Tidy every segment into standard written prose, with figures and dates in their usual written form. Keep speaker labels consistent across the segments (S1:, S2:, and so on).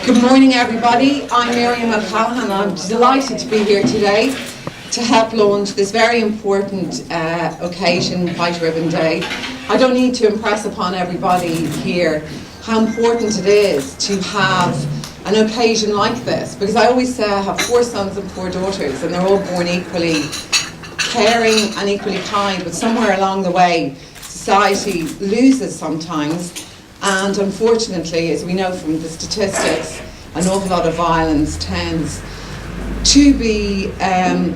S1: Good morning, everybody. I'm Miriam and I'm delighted to be here today to help launch this very important occasion, White Ribbon Day. I don't need to impress upon everybody here how important it is to have an occasion like this, because I always say I have 4 sons and 4 daughters, and they're all born equally caring and equally kind, but somewhere along the way society loses sometimes, and unfortunately, as we know from the statistics, an awful lot of violence tends to be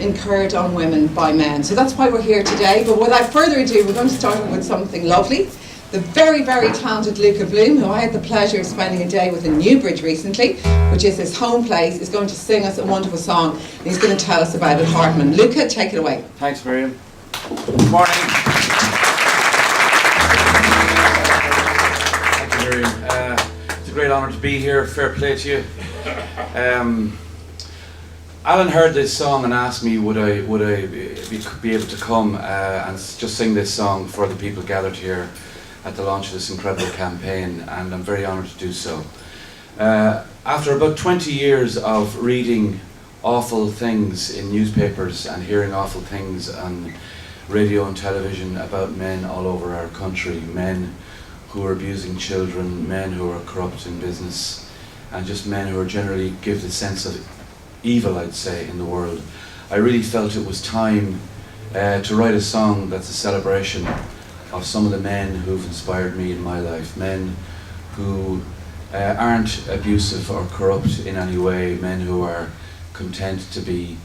S1: incurred on women by men. So that's why we're here today. But without further ado, we're going to start with something lovely. The very, very talented Luka Bloom, who I had the pleasure of spending a day with in Newbridge recently, which is his home place, is going to sing us a wonderful song, and he's going to tell us about it. Heartman. Luka, take it away.
S2: Thanks, Miriam. Good morning. Thank you, Miriam. It's a great honour to be here. Fair play to you. Alan heard this song and asked me would I be able to come and just sing this song for the people gathered here at the launch of this incredible campaign, and I'm very honoured to do so. After about 20 years of reading awful things in newspapers and hearing awful things on radio and television about men all over our country, men who are abusing children, men who are corrupt in business, and just men who are generally give the sense of evil, I'd say, in the world, I really felt it was time to write a song that's a celebration of some of the men who've inspired me in my life, men who aren't abusive or corrupt in any way, men who are content to be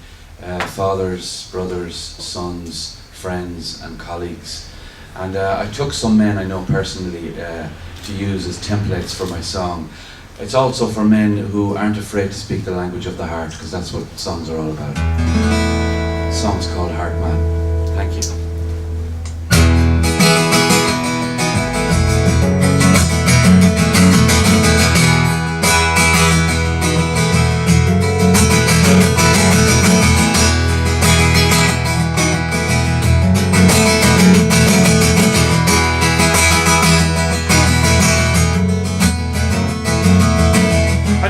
S2: fathers, brothers, sons, friends and colleagues. And I took some men I know personally to use as templates for my song. It's also for men who aren't afraid to speak the language of the heart, because that's what songs are all about. The song's called Heartman. Thank you.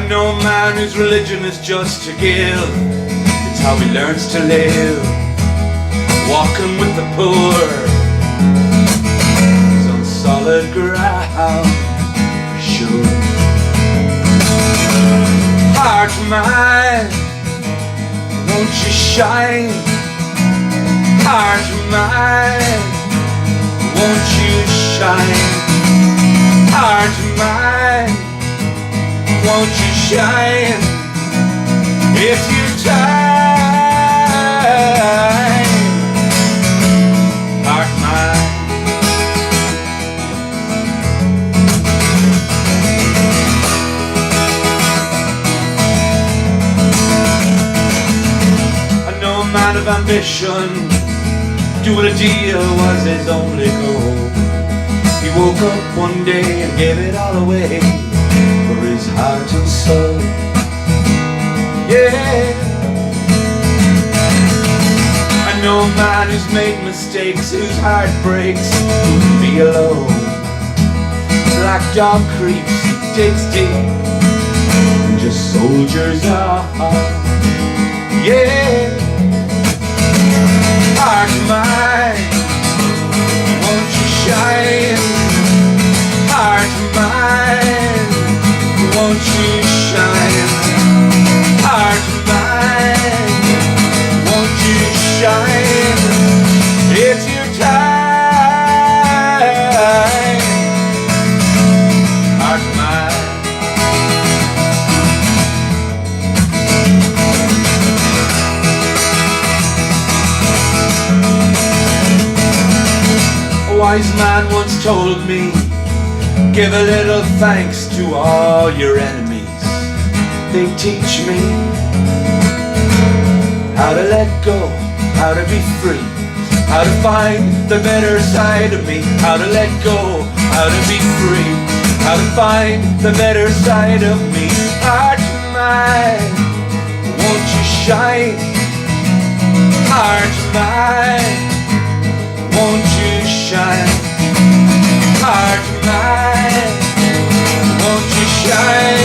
S2: No man whose religion is just to give, it's how he learns to live. Walking with the poor, he's on solid ground, for sure. Heart mine, won't you shine? Heart mine, won't you shine? Heart mine, won't you shine if you time? Heart mine. I know a man of ambition, doing a deal was his only goal. He woke up one day and gave it all away for his heart and soul. Yeah, I know a man who's made mistakes, whose heart breaks, who'd be alone. Black dog creeps, digs deep, and just soldiers on. Yeah, heart mine, won't you shine? Heart mine, won't you shine? Heart mine, won't you shine? It's your time. Heart mine. A wise man once told me, give a little thanks to all your enemies. They teach me how to let go, how to be free, how to find the better side of me, how to let go, how to be free, how to find the better side of me. Heart mine, won't you shine? Heart mine, won't you shine? Heart mine, won't you shine?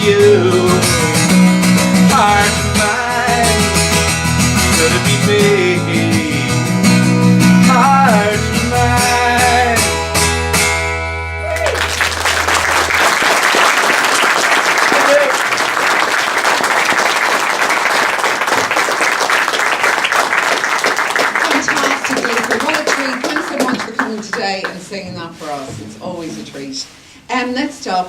S3: you. Heartman, could it be me? Heartman.
S1: Fantastic, Luka. What a treat. Thanks so much for coming today and singing that for us. It's always a treat. Next up,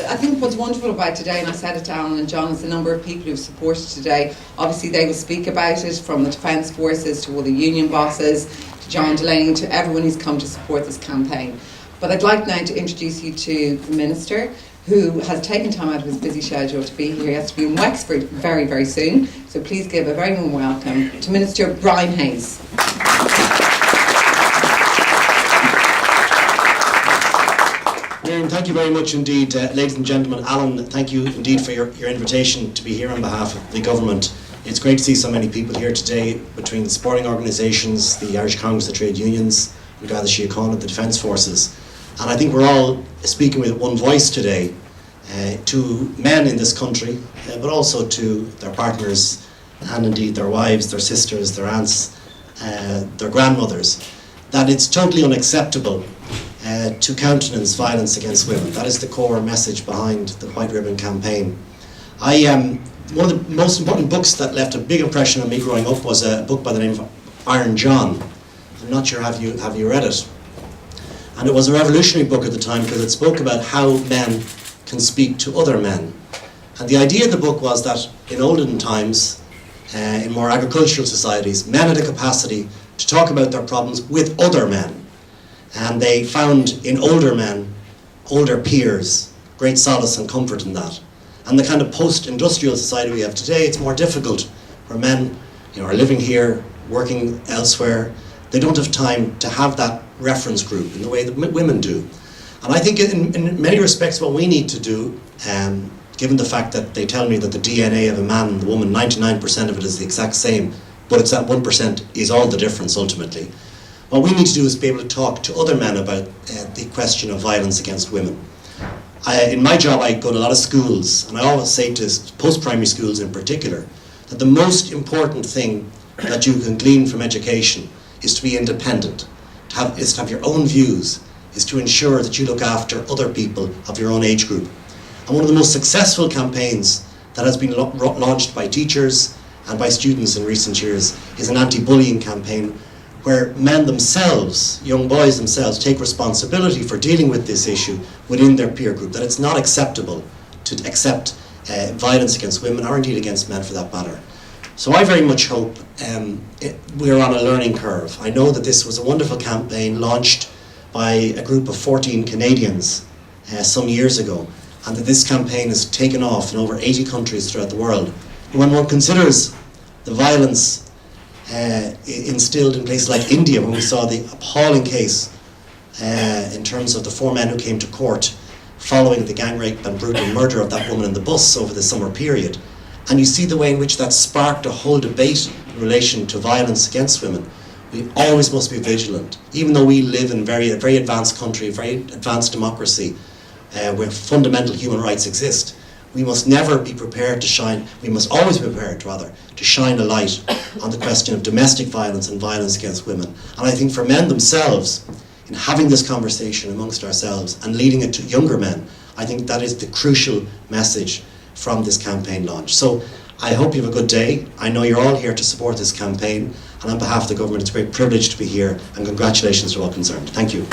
S1: I think what's wonderful about today, and I said it to Alan and John, is the number of people who've supported today. Obviously they will speak about it, from the Defence Forces to all the union bosses, to John Delaney, to everyone who's come to support this campaign. But I'd like now to introduce you to the Minister, who has taken time out of his busy schedule to be here. He has to be in Wexford very, very soon. So please give a very warm welcome to Minister Brian Hayes.
S4: Miriam, thank you very much indeed. Ladies and gentlemen, Alan, thank you indeed for your invitation to be here on behalf of the government. It's great to see so many people here today, between the sporting organisations, the Irish Congress of Trade Unions, the Garda Síochána, the Defence Forces. And I think we're all speaking with one voice today to men in this country, but also to their partners and indeed their wives, their sisters, their aunts, their grandmothers, that it's totally unacceptable to countenance violence against women. That is the core message behind the White Ribbon campaign. One of the most important books that left a big impression on me growing up was a book by the name of Iron John. I'm not sure, have you read it? And it was a revolutionary book at the time because it spoke about how men can speak to other men. And the idea of the book was that in olden times, in more agricultural societies, men had a capacity to talk about their problems with other men. And they found in older men, older peers, great solace and comfort in that. And the kind of post-industrial society we have today, it's more difficult, where men are living here, working elsewhere. They don't have time to have that reference group in the way that women do. And I think in many respects what we need to do, given the fact that they tell me that the DNA of a man and the woman, 99% of it is the exact same, but it's that 1% is all the difference ultimately. What we need to do is be able to talk to other men about the question of violence against women. In my job, I go to a lot of schools, and I always say to post-primary schools in particular, that the most important thing that you can glean from education is to be independent, is to have your own views, is to ensure that you look after other people of your own age group. And one of the most successful campaigns that has been launched by teachers and by students in recent years is an anti-bullying campaign, where men themselves, young boys themselves, take responsibility for dealing with this issue within their peer group, that it's not acceptable to accept violence against women, or indeed against men for that matter. So I very much hope we're on a learning curve. I know that this was a wonderful campaign launched by a group of 14 Canadians some years ago, and that this campaign has taken off in over 80 countries throughout the world. And when one considers the violence instilled in places like India, when we saw the appalling case in terms of the 4 men who came to court following the gang rape and brutal murder of that woman in the bus over the summer period, and you see the way in which that sparked a whole debate in relation to violence against women, we always must be vigilant. Even though we live in a very advanced country, a very advanced democracy, where fundamental human rights exist, we must never be prepared to shine, we must always be prepared, rather, to shine a light on the question of domestic violence and violence against women. And I think for men themselves, in having this conversation amongst ourselves and leading it to younger men, I think that is the crucial message from this campaign launch. So I hope you have a good day. I know you're all here to support this campaign, and on behalf of the government, it's a great privilege to be here, and congratulations to all concerned. Thank you.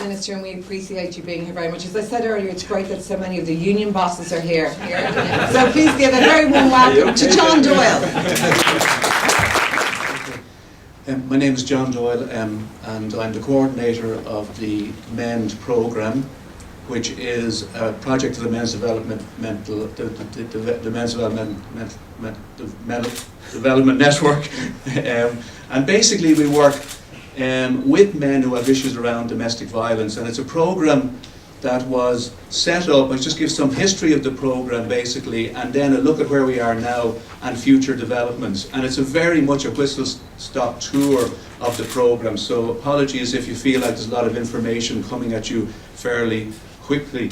S1: Minister, and we appreciate you being here very much. As I said earlier, it's great that so many of the union bosses are here. So please give a very warm welcome to John Doyle.
S5: My name is John Doyle, and I'm the coordinator of the MEND programme, which is a project of the Men's Development Development Network, and basically we work with men who have issues around domestic violence, and it's a programme that was set up. I'll just give some history of the program basically, and then a look at where we are now and future developments. And it's a very much a whistle-stop tour of the program, so apologies if you feel like there's a lot of information coming at you fairly quickly.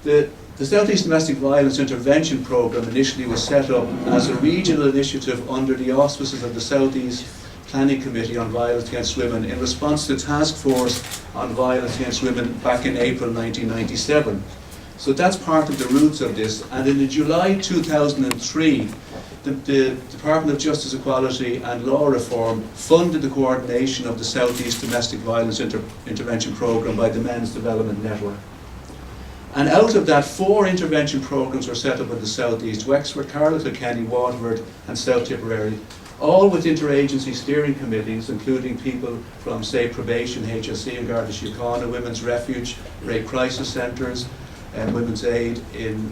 S5: The South East Domestic Violence Intervention Programme initially was set up as a regional initiative under the auspices of the South East Planning Committee on Violence Against Women in response to the Task Force on Violence Against Women back in April 1997. So that's part of the roots of this. And in July 2003, the Department of Justice, Equality and Law Reform funded the coordination of the South East Domestic Violence Intervention Programme by the Men's Development Network. And out of that, 4 intervention programmes were set up in the South East: Wexford, Carlow, Kilkenny, Waterford and South Tipperary, all with interagency steering committees, including people from, say, Probation, HSE and Garda Síochána, Women's Refuge, Rape Crisis Centres, and Women's Aid in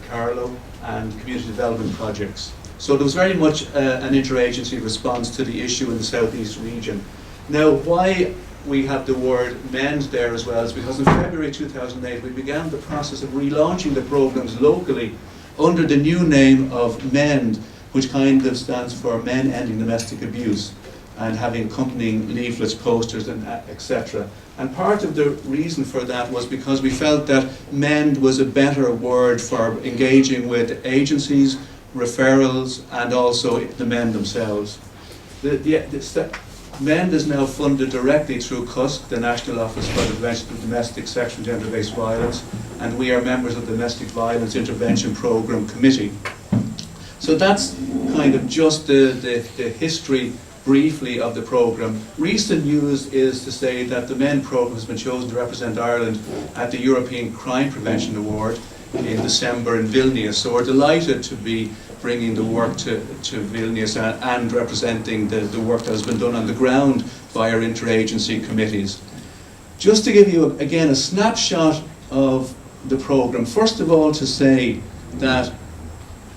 S5: Carlow, and community development projects. So there was very much an interagency response to the issue in the South East region. Now, why we have the word MEND there as well is because in February 2008 we began the process of relaunching the programmes locally under the new name of MEND, which kind of stands for Men Ending Domestic Abuse, and having accompanying leaflets, posters and etc. And part of the reason for that was because we felt that MEND was a better word for engaging with agencies, referrals and also the men themselves. MEND is now funded directly through CUSC, the National Office for the Prevention of Domestic, Sexual and Gender-Based Violence, and we are members of the Domestic Violence Intervention Programme Committee. So that's kind of just the history briefly of the programme. Recent news is to say that the MEND programme has been chosen to represent Ireland at the European Crime Prevention Award in December in Vilnius. So we're delighted to be bringing the work to Vilnius and representing the work that has been done on the ground by our interagency committees. Just to give you, again, a snapshot of the programme, first of all to say that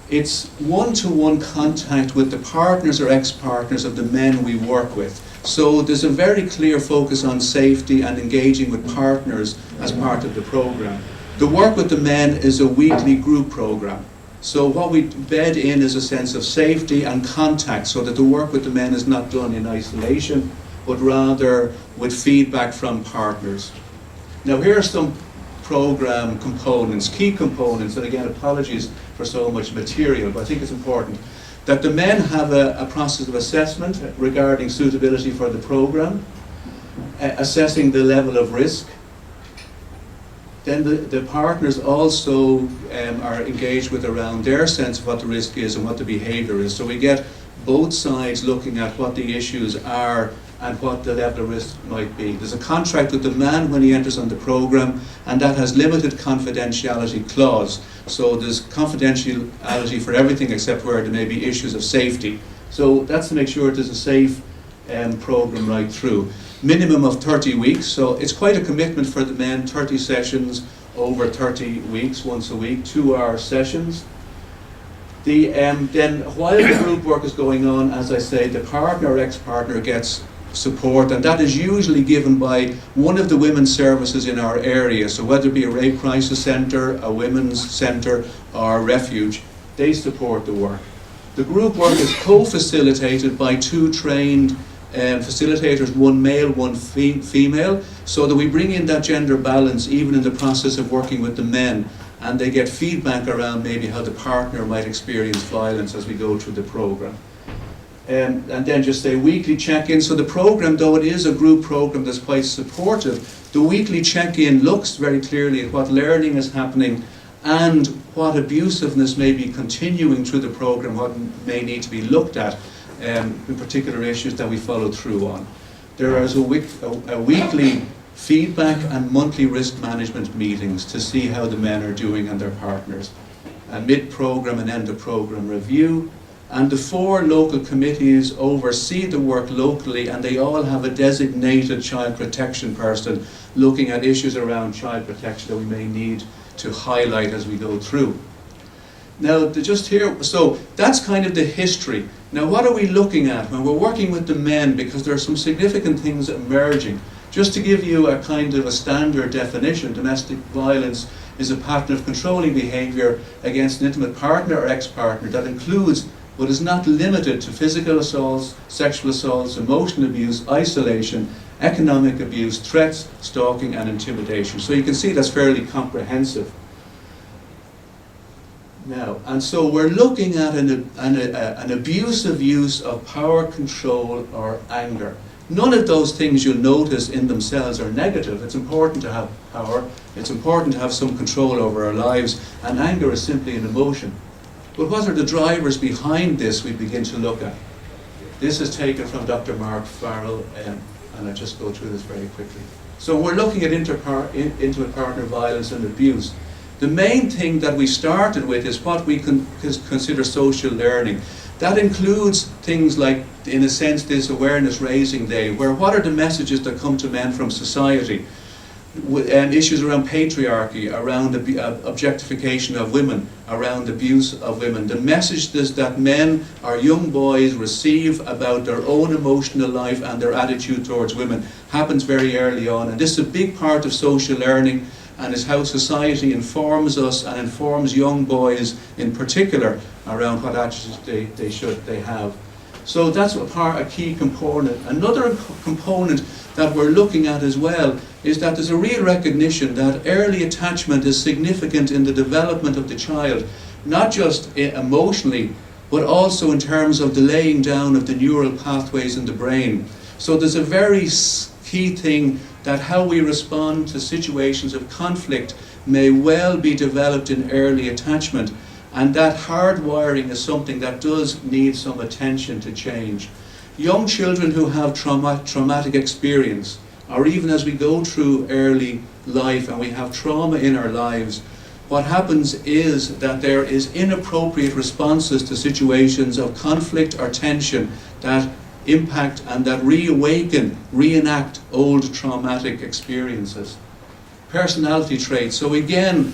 S5: it's one-to-one contact with the partners or ex-partners of the men we work with. So there's a very clear focus on safety and engaging with partners as part of the programme. The work with the men is a weekly group programme. So what we bed in is a sense of safety and contact, so that the work with the men is not done in isolation, but rather with feedback from partners. Now here are some programme components, key components, and again apologies for so much material, but I think it's important that the men have a process of assessment regarding suitability for the programme, assessing the level of risk. Then the partners also are engaged with around their sense of what the risk is and what the behaviour is. So we get both sides looking at what the issues are and what the level of risk might be. There's a contract with the man when he enters on the programme, and that has limited confidentiality clause. So there's confidentiality for everything except where there may be issues of safety. So that's to make sure there's a safe programme right through. Minimum of 30 weeks, so it's quite a commitment for the men, 30 sessions over 30 weeks, once a week, 2-hour sessions. Then while the group work is going on, as I say, the partner or ex-partner gets support, and that is usually given by one of the women's services in our area. So whether it be a rape crisis centre, a women's centre or a refuge, they support the work. The group work is co-facilitated by 2 trained facilitators, one male, one female, so that we bring in that gender balance even in the process of working with the men, and they get feedback around maybe how the partner might experience violence as we go through the programme. And then just a weekly check-in. So the programme, though it is a group programme that's quite supportive, the weekly check-in looks very clearly at what learning is happening and what abusiveness may be continuing through the programme, what may need to be looked at in particular issues that we follow through on. There is a weekly feedback and monthly risk management meetings to see how the men are doing and their partners. A mid-programme and end-of-programme review. And the 4 local committees oversee the work locally, and they all have a designated child protection person looking at issues around child protection that we may need to highlight as we go through. Now, so that's kind of the history. Now, what are we looking at when we're working with the men? Because there are some significant things emerging. Just to give you a kind of a standard definition, domestic violence is a pattern of controlling behaviour against an intimate partner or ex-partner that includes but is not limited to physical assaults, sexual assaults, emotional abuse, isolation, economic abuse, threats, stalking and intimidation. So you can see that's fairly comprehensive. Now, and so we're looking at an abusive use of power, control or anger. None of those things you'll notice in themselves are negative. It's important to have power, it's important to have some control over our lives, and anger is simply an emotion. But what are the drivers behind this we begin to look at? This is taken from Dr. Mark Farrell, and I'll just go through this very quickly. So we're looking at intimate partner violence and abuse. The main thing that we started with is what we consider social learning. That includes things like, in a sense, this awareness raising day, where what are the messages that come to men from society? Issues around patriarchy, around objectification of women, around abuse of women. The messages that men or young boys receive about their own emotional life and their attitude towards women happens very early on. And this is a big part of social learning, and is how society informs us and informs young boys in particular around what attitudes they have. So that's a key component. Another component that we're looking at as well is that there's a real recognition that early attachment is significant in the development of the child, not just emotionally, but also in terms of the laying down of the neural pathways in the brain. So there's a very key thing that how we respond to situations of conflict may well be developed in early attachment, and that hardwiring is something that does need some attention to change. Young children who have traumatic experience, or even as we go through early life and we have trauma in our lives, what happens is that there is inappropriate responses to situations of conflict or tension that impact and that reenact old traumatic experiences. Personality traits. So again,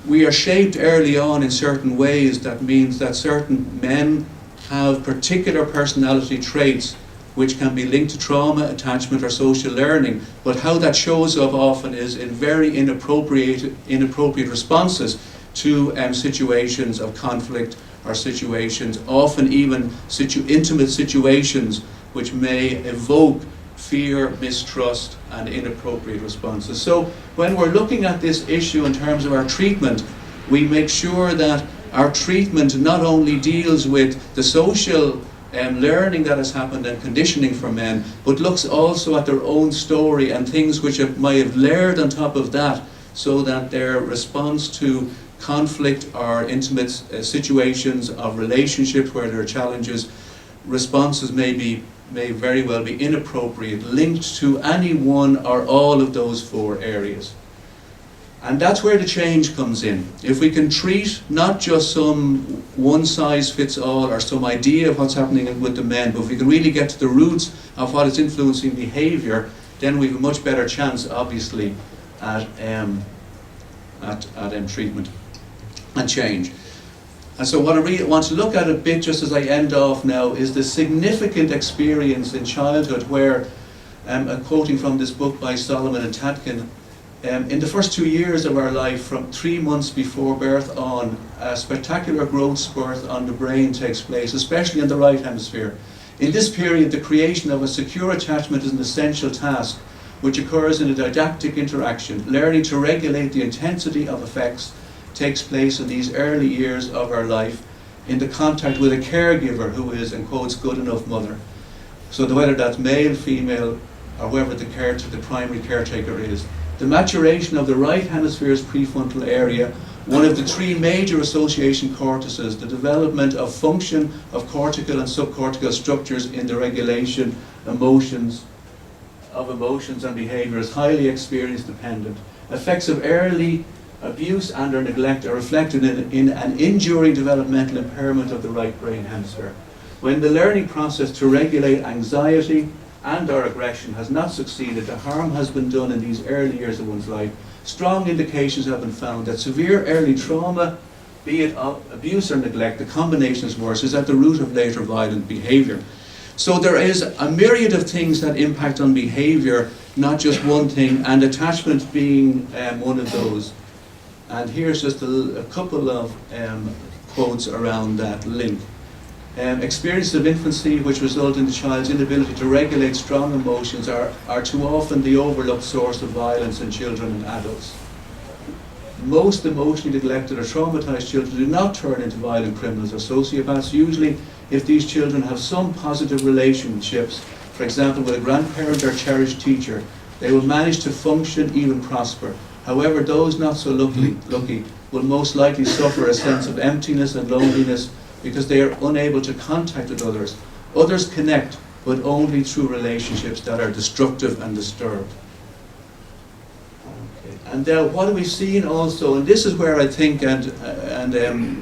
S5: we are shaped early on in certain ways. That means that certain men have particular personality traits which can be linked to trauma, attachment or social learning, but how that shows up often is in very inappropriate responses to situations of conflict or situations, often even intimate situations which may evoke fear, mistrust and inappropriate responses. So when we're looking at this issue in terms of our treatment, we make sure that our treatment not only deals with the social learning that has happened and conditioning for men, but looks also at their own story and things which might have layered on top of that, so that their response to conflict or intimate situations of relationships where there are challenges, responses may very well be inappropriate, linked to any one or all of those four areas. And that's where the change comes in. If we can treat not just some one-size-fits-all or some idea of what's happening with the men, but if we can really get to the roots of what is influencing behaviour, then we have a much better chance, obviously, at treatment and change. And so what I really want to look at a bit, just as I end off now, is the significant experience in childhood where, I'm quoting from this book by Solomon and Tatkin, in the first 2 years of our life, from 3 months before birth on, a spectacular growth spurt on the brain takes place, especially in the right hemisphere. In this period, the creation of a secure attachment is an essential task, which occurs in a didactic interaction. Learning to regulate the intensity of effects takes place in these early years of our life in the contact with a caregiver who is, in quotes, good enough mother. So whether that's male, female, or whoever the primary caretaker is. The maturation of the right hemisphere's prefrontal area, one of the 3 major association cortices, the development of function of cortical and subcortical structures in the regulation of emotions and behaviour is highly experience dependent. Effects of early abuse and or neglect are reflected in an enduring developmental impairment of the right brain hemisphere. When the learning process to regulate anxiety and or aggression has not succeeded, the harm has been done in these early years of one's life. Strong indications have been found that severe early trauma, be it abuse or neglect, the combination is worse, is at the root of later violent behaviour. So there is a myriad of things that impact on behaviour not just one thing, and attachment being one of those. And here's just a couple of quotes around that link. Experiences of infancy which result in the child's inability to regulate strong emotions are too often the overlooked source of violence in children and adults. Most emotionally neglected or traumatized children do not turn into violent criminals or sociopaths. Usually, if these children have some positive relationships, for example with a grandparent or cherished teacher, they will manage to function, even prosper. However, those not so lucky will most likely suffer a sense of emptiness and loneliness because they are unable to contact with others. Others connect, but only through relationships that are destructive and disturbed. Okay. And what we've seen also, and this is where I think, and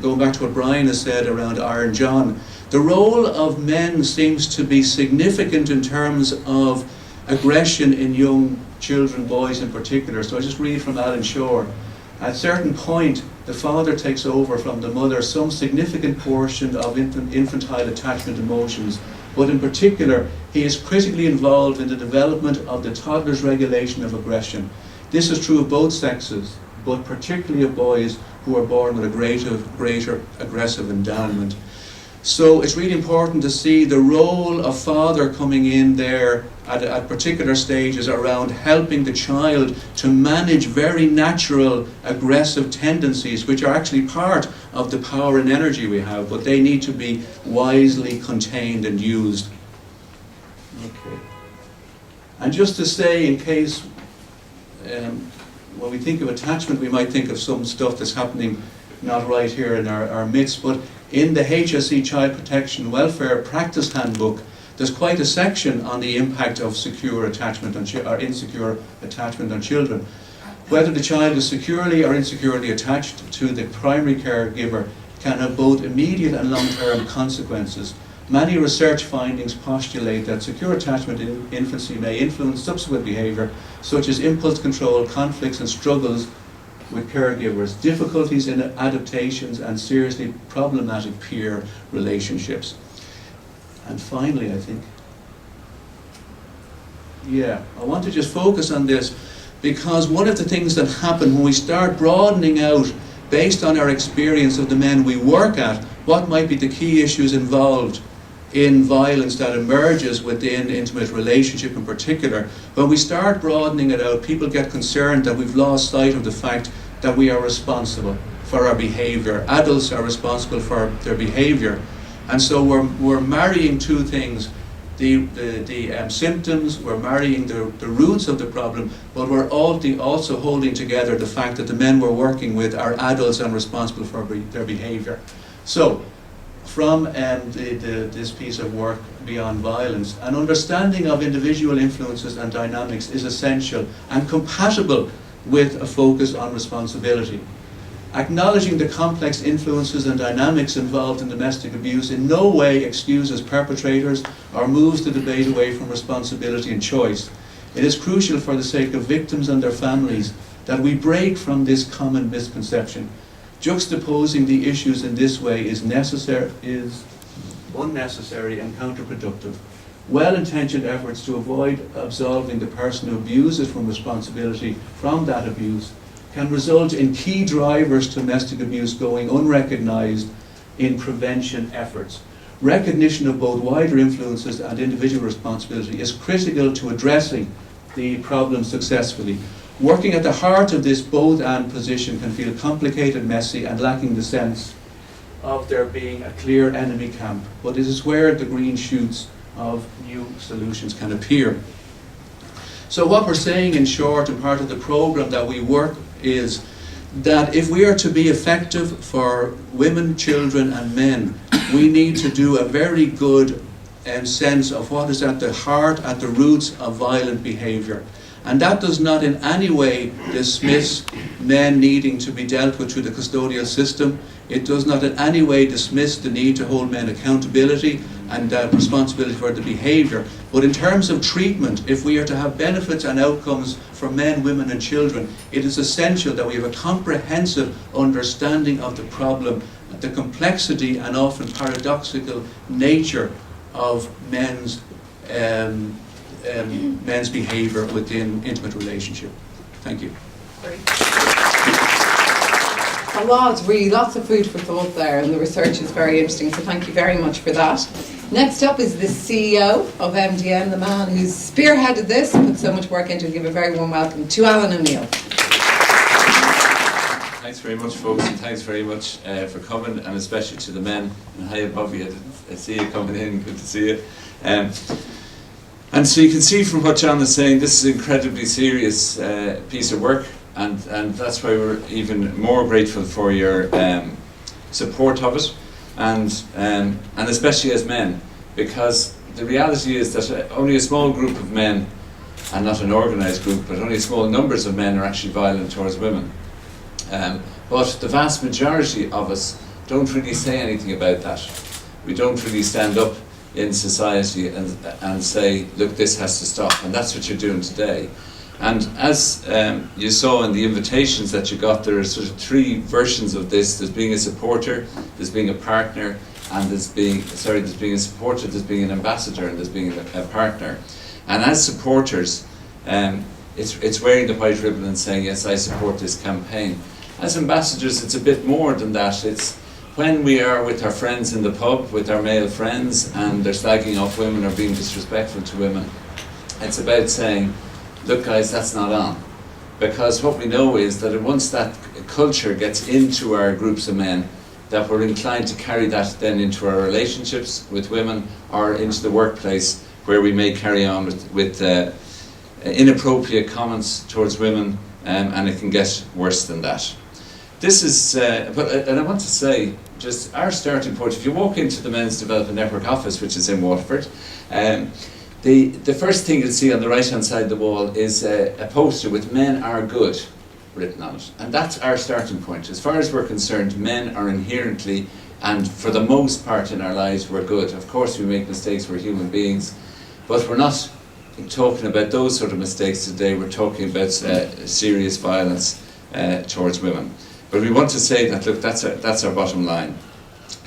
S5: going back to what Brian has said around Iron John, the role of men seems to be significant in terms of aggression in young children, boys in particular. So I just read from Alan Shore. At a certain point, the father takes over from the mother some significant portion of infantile attachment emotions, but in particular, he is critically involved in the development of the toddler's regulation of aggression. This is true of both sexes, but particularly of boys who are born with a greater aggressive endowment. So it's really important to see the role of father coming in there at particular stages around helping the child to manage very natural aggressive tendencies, which are actually part of the power and energy we have, but they need to be wisely contained and used. Okay. And just to say, in case when we think of attachment, we might think of some stuff that's happening not right here in our midst, but in the HSE Child Protection Welfare Practice Handbook, there's quite a section on the impact of secure attachment or insecure attachment on children. Whether the child is securely or insecurely attached to the primary caregiver can have both immediate and long-term consequences. Many research findings postulate that secure attachment in infancy may influence subsequent behaviour, such as impulse control, conflicts and struggles with caregivers, difficulties in adaptations, and seriously problematic peer relationships. And finally, I think, I want to just focus on this, because one of the things that happen when we start broadening out, based on our experience of the men we work at, what might be the key issues involved in violence that emerges within intimate relationship in particular. When we start broadening it out, people get concerned that we've lost sight of the fact that we are responsible for our behaviour. Adults are responsible for their behaviour. And so we're marrying two things. The symptoms, we're marrying the roots of the problem, but we're also holding together the fact that the men we're working with are adults and responsible for their behaviour. So, from this piece of work, Beyond Violence, an understanding of individual influences and dynamics is essential and compatible with a focus on responsibility. Acknowledging the complex influences and dynamics involved in domestic abuse in no way excuses perpetrators or moves the debate away from responsibility and choice. It is crucial for the sake of victims and their families that we break from this common misconception. Juxtaposing the issues in this way is unnecessary and counterproductive. Well-intentioned efforts to avoid absolving the person who abuses from responsibility from that abuse can result in key drivers to domestic abuse going unrecognised in prevention efforts. Recognition of both wider influences and individual responsibility is critical to addressing the problem successfully. Working at the heart of this both-and position can feel complicated, messy, and lacking the sense of there being a clear enemy camp, but it is where the green shoots of new solutions can appear. So what we're saying in short, and part of the program that we work, is that if we are to be effective for women, children and men, we need to do a very good sense of what is at the heart, at the roots of violent behaviour. And that does not in any way dismiss men needing to be dealt with through the custodial system. It does not in any way dismiss the need to hold men accountability and responsibility for the behaviour. But in terms of treatment, if we are to have benefits and outcomes for men, women and children, it is essential that we have a comprehensive understanding of the problem, the complexity and often paradoxical nature of men's men's behaviour within intimate relationship. Thank you.
S1: Lots of food for thought there, and the research is very interesting, so thank you very much for that. Next up is the CEO of MDN, the man who's spearheaded this and put so much work into it. Give a very warm welcome to Alan O'Neill.
S6: Thanks very much, folks, and thanks very much for coming, and especially to the men. And hi, Bobby, I see you coming in, good to see you. And so you can see from what John is saying, this is an incredibly serious piece of work, and that's why we're even more grateful for your support of it, and especially as men, because the reality is that only a small group of men, and not an organised group, but only small numbers of men are actually violent towards women. But the vast majority of us don't really say anything about that. We don't really stand up in society and say, look, this has to stop, and that's what you're doing today. And as you saw in the invitations that you got, there are sort of three versions of this. There's being a supporter, there's being a partner, and there's being a supporter, there's being an ambassador, and there's being a partner. And as supporters, it's wearing the white ribbon and saying, yes, I support this campaign. As ambassadors, it's a bit more than that. It's when we are with our friends in the pub, with our male friends, and they're slagging off women or being disrespectful to women, it's about saying, look guys, that's not on. Because what we know is that once that culture gets into our groups of men, that we're inclined to carry that then into our relationships with women or into the workplace, where we may carry on with inappropriate comments towards women, and it can get worse than that. This is, and I want to say, just our starting point, if you walk into the Men's Development Network office, which is in Waterford, the first thing you'll see on the right-hand side of the wall is a poster with "Men are good" written on it. And that's our starting point. As far as we're concerned, men are inherently, and for the most part in our lives, we're good. Of course we make mistakes, we're human beings, but we're not talking about those sort of mistakes today. We're talking about serious violence towards women. But we want to say that, look, that's our bottom line.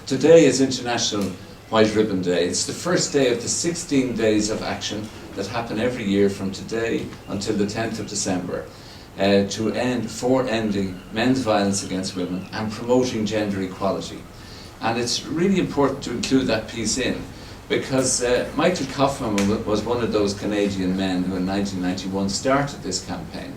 S6: Today is International White Ribbon Day. It's the first day of the 16 days of action that happen every year from today until the 10th of December for ending men's violence against women and promoting gender equality. And it's really important to include that piece in, because Michael Kaufman was one of those Canadian men who in 1991 started this campaign.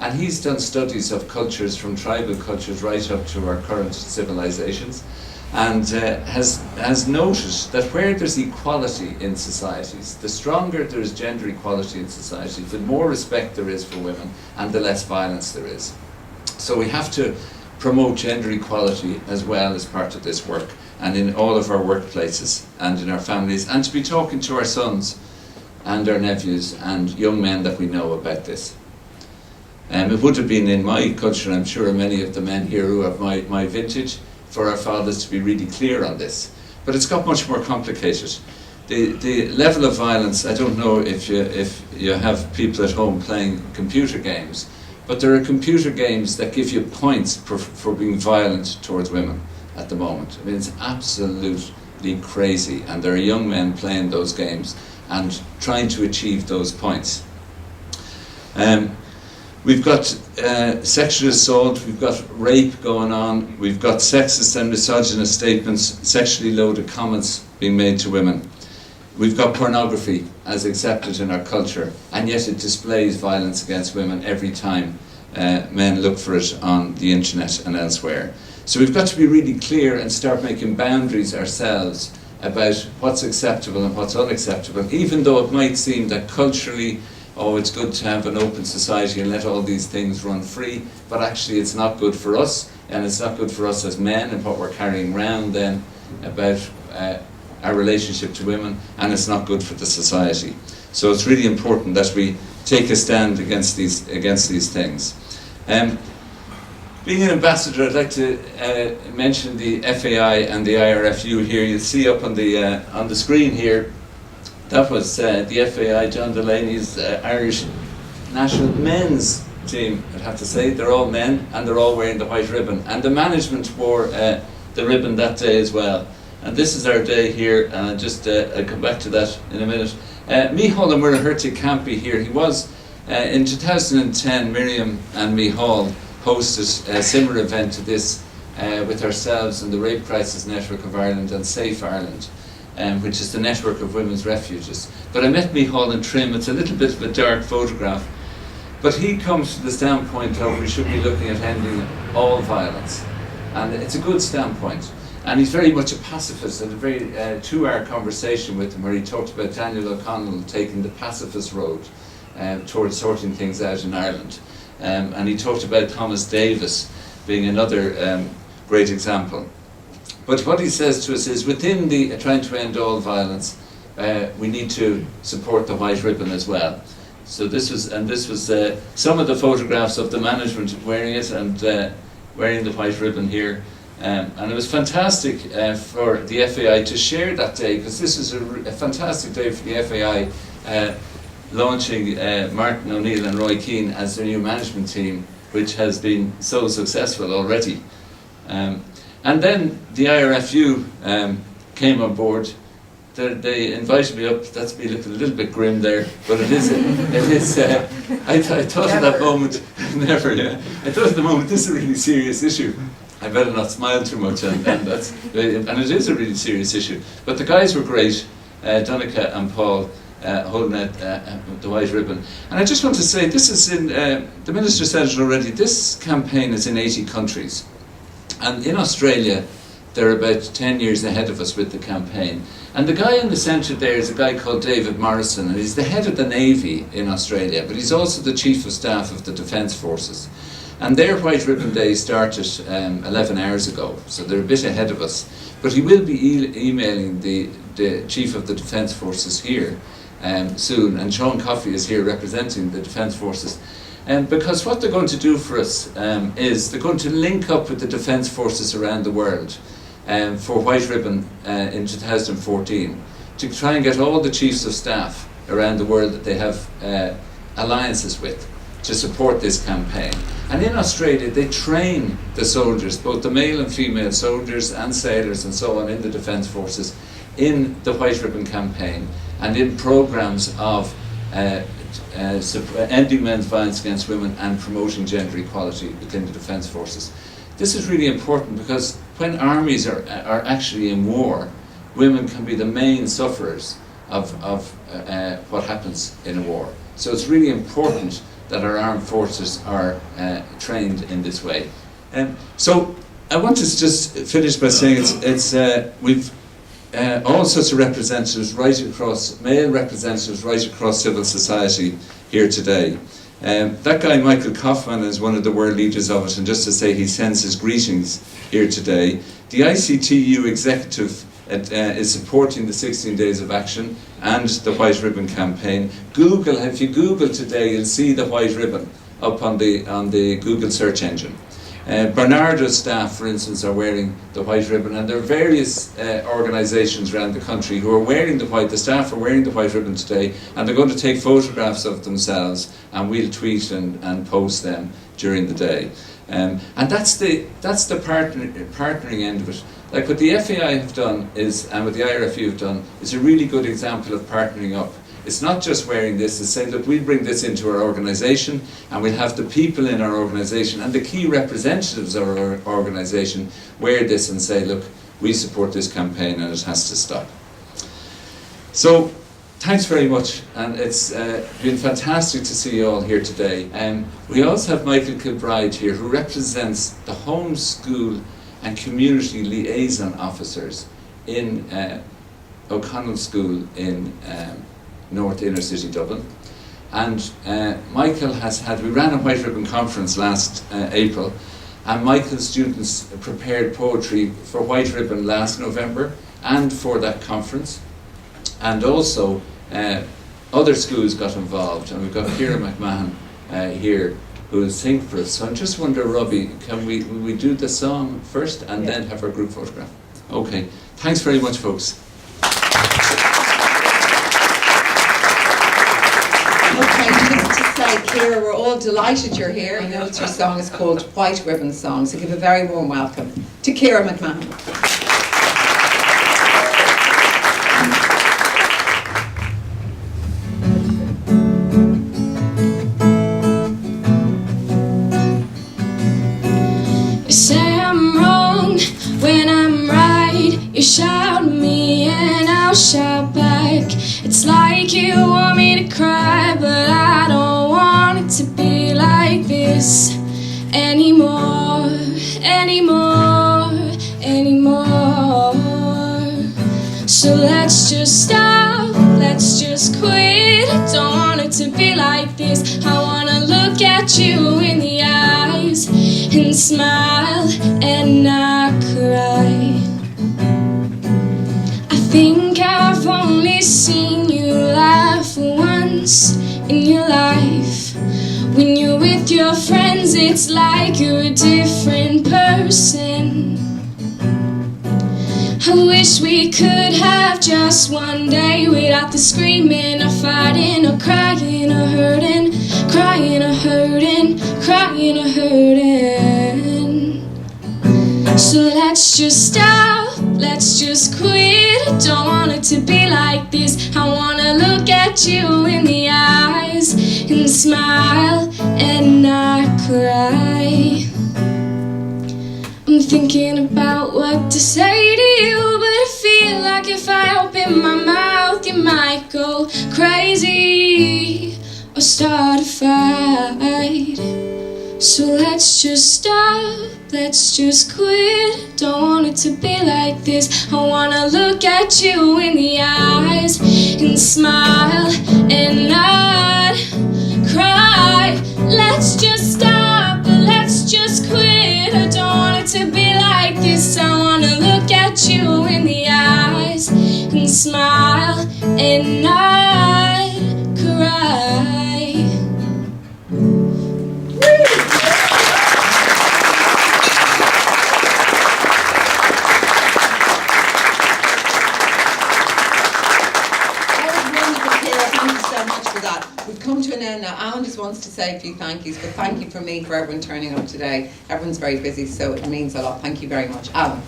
S6: And he's done studies of cultures, from tribal cultures right up to our current civilizations, and has noted that where there's equality in societies, the stronger there is gender equality in society, the more respect there is for women and the less violence there is. So we have to promote gender equality as well as part of this work, and in all of our workplaces and in our families, and to be talking to our sons and our nephews and young men that we know about this. It would have been in my culture, I'm sure many of the men here who have my vintage, for our fathers to be really clear on this. But it's got much more complicated. The level of violence, I don't know if you have people at home playing computer games, but there are computer games that give you points for being violent towards women at the moment. I mean, it's absolutely crazy, and there are young men playing those games and trying to achieve those points. We've got sexual assault, we've got rape going on, we've got sexist and misogynist statements, sexually loaded comments being made to women. We've got pornography as accepted in our culture, and yet it displays violence against women every time men look for it on the internet and elsewhere. So we've got to be really clear and start making boundaries ourselves about what's acceptable and what's unacceptable, even though it might seem that culturally, oh, it's good to have an open society and let all these things run free, but actually it's not good for us, and it's not good for us as men and what we're carrying around then about our relationship to women, and it's not good for the society. So it's really important that we take a stand against these things. Being an ambassador, I'd like to mention the FAI and the IRFU here. You'll see up on the screen here, that was the FAI, John Delaney's Irish national men's team, I'd have to say. They're all men and they're all wearing the white ribbon. And the management wore the ribbon that day as well. And this is our day here, and I'll come back to that in a minute. Micheál and Murrahurty can't be here. He was, in 2010, Miriam and Micheál hosted a similar event to this with ourselves and the Rape Crisis Network of Ireland and Safe Ireland, which is the network of women's refuges. But I met Micheál in Trim. It's a little bit of a dark photograph, but he comes from the standpoint of we should be looking at ending all violence, and it's a good standpoint. And he's very much a pacifist. I had a very 2-hour conversation with him where he talked about Daniel O'Connell taking the pacifist road towards sorting things out in Ireland. And he talked about Thomas Davis being another great example. But what he says to us is, within the trying to end all violence, we need to support the white ribbon as well. So this was some of the photographs of the management wearing it and wearing the white ribbon here. And it was fantastic for the FAI to share that day, because this is a fantastic day for the FAI, launching Martin O'Neill and Roy Keane as their new management team, which has been so successful already. And then the IRFU came on board. They invited me up. That's me looking a little bit grim there, but it is. I thought at that moment, never. Yeah, I thought at the moment, this is a really serious issue. I better not smile too much, and it is a really serious issue. But the guys were great, Donica and Paul, holding out the white ribbon. And I just want to say, this is in, the Minister said it already, this campaign is in 80 countries. And in Australia, they're about 10 years ahead of us with the campaign. And the guy in the centre there is a guy called David Morrison, and he's the head of the Navy in Australia, but he's also the Chief of Staff of the Defence Forces. And their White Ribbon Day started 11 hours ago, so they're a bit ahead of us. But he will be emailing the Chief of the Defence Forces here soon, and Sean Coffey is here representing the Defence Forces. Because what they're going to do for us is they're going to link up with the Defence Forces around the world for White Ribbon in 2014, to try and get all the Chiefs of Staff around the world that they have alliances with to support this campaign. And in Australia, they train the soldiers, both the male and female soldiers and sailors and so on in the Defence Forces, in the White Ribbon campaign and in programmes of ending men's violence against women and promoting gender equality within the Defence Forces. This is really important because when armies are actually in war, women can be the main sufferers of what happens in a war. So it's really important that our armed forces are trained in this way. So I want to just finish by saying we've all sorts of representatives right across, male representatives right across civil society here today. That guy Michael Kaufman is one of the world leaders of it, and just to say he sends his greetings here today. The ICTU executive is supporting the 16 Days of Action and the White Ribbon campaign. Google, if you Google today, you'll see the White Ribbon up on the Google search engine. Bernardo's staff, for instance, are wearing the White Ribbon, and there are various organisations around the country who are wearing the staff are wearing the White Ribbon today, and they're going to take photographs of themselves, and we'll tweet and post them during the day. And that's the partnering end of it. Like what the FAI have done is, and what the IRFU have done, is a really good example of partnering up. It's not just wearing this, it's saying, look, we'll bring this into our organisation, and we'll have the people in our organisation and the key representatives of our organisation wear this and say, look, we support this campaign and it has to stop. So, thanks very much, and it's been fantastic to see you all here today. We also have Michael Kilbride here, who represents the home school and community liaison officers in O'Connell School in North Inner City Dublin. And Michael we ran a White Ribbon conference last April, and Michael's students prepared poetry for White Ribbon last November and for that conference. And also other schools got involved, and we've got Ciara McMahon here who will sing for us. So I just wonder, Robbie, will we do the song first and then have our group photograph? Okay, thanks very much, folks.
S1: Ciara, we're all delighted you're here. I know your song is called White Ribbon Song, so give a very warm welcome to Ciara McMahon.
S7: You say I'm wrong when I'm right. You shout at me and I'll shout back. It's like you want me to cry, but I don't want it to be like this anymore, anymore, anymore. So let's just stop, let's just quit. I don't want it to be like this. I wanna look at you in the eyes and smile and not cry. I think I've only seen you laugh once in your life. When you're with your friends, it's like you're a different person. I wish we could have just one day without the screaming or fighting or crying or hurting, crying or hurting, crying or hurting. So let's just stop, let's just quit. I don't want it to be like this. I wanna look at you in the eyes and smile and not cry. I'm thinking about what to say to you, but I feel like if I open my mouth, you might go crazy or start a fight. So let's just stop, let's just quit. Don't want it to be like this. I wanna look at you in the eyes and smile and not cry. Let's just stop, let's just quit. I don't want it to be like this. I wanna look at you in the eyes and smile and not cry.
S1: We've come to an end now. Alan just wants to say a few thank yous, but thank you from me for everyone turning up today. Everyone's very busy, so it means a lot. Thank you very much. Alan.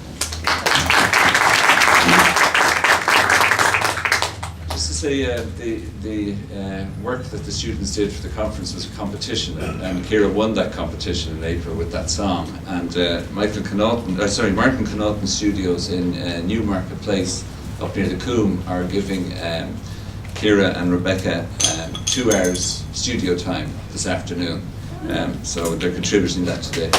S6: Just to say, the work that the students did for the conference was a competition, and Ciara won that competition in April with that song. And Martin Connaughton Studios in Newmarket Place, up near the Coombe, are giving Ciara and Rebecca 2 hours studio time this afternoon. So they're contributing that to the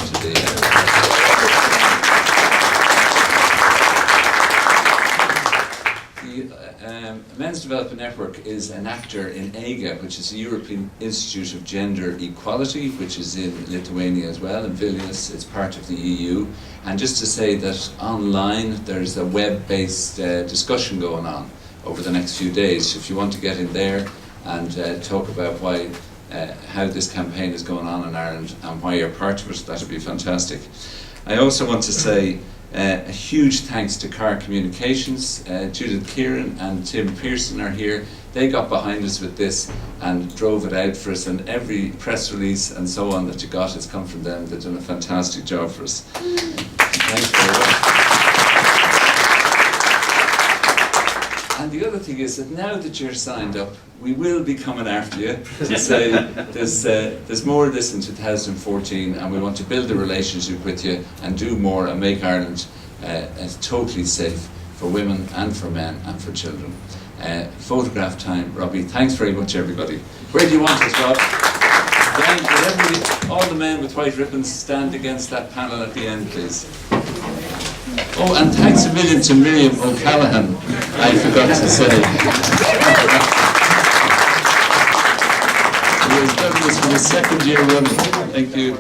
S6: Men's Development Network is an actor in EGA, which is the European Institute of Gender Equality, which is in Lithuania as well, in Vilnius. It's part of the EU. And just to say that online there's a web-based discussion going on over the next few days. If you want to get in there and talk about how this campaign is going on in Ireland and why you're part of it, that would be fantastic. I also want to say a huge thanks to Car Communications. Judith Kieran and Tim Pearson are here. They got behind us with this and drove it out for us, and every press release and so on that you got has come from them. They've done a fantastic job for us. Thanks very much. And the other thing is that now that you're signed up, we will be coming after you to say there's more of this in 2014, and we want to build a relationship with you and do more and make Ireland totally safe for women and for men and for children. Photograph time, Robbie. Thanks very much, everybody. Where do you want us, Rob? Then, would everybody, all the men with white ribbons, stand against that panel at the end, please. Oh, and thanks a million to Miriam O'Callaghan, I forgot to say. Who has done this for the 2nd year running. Thank you.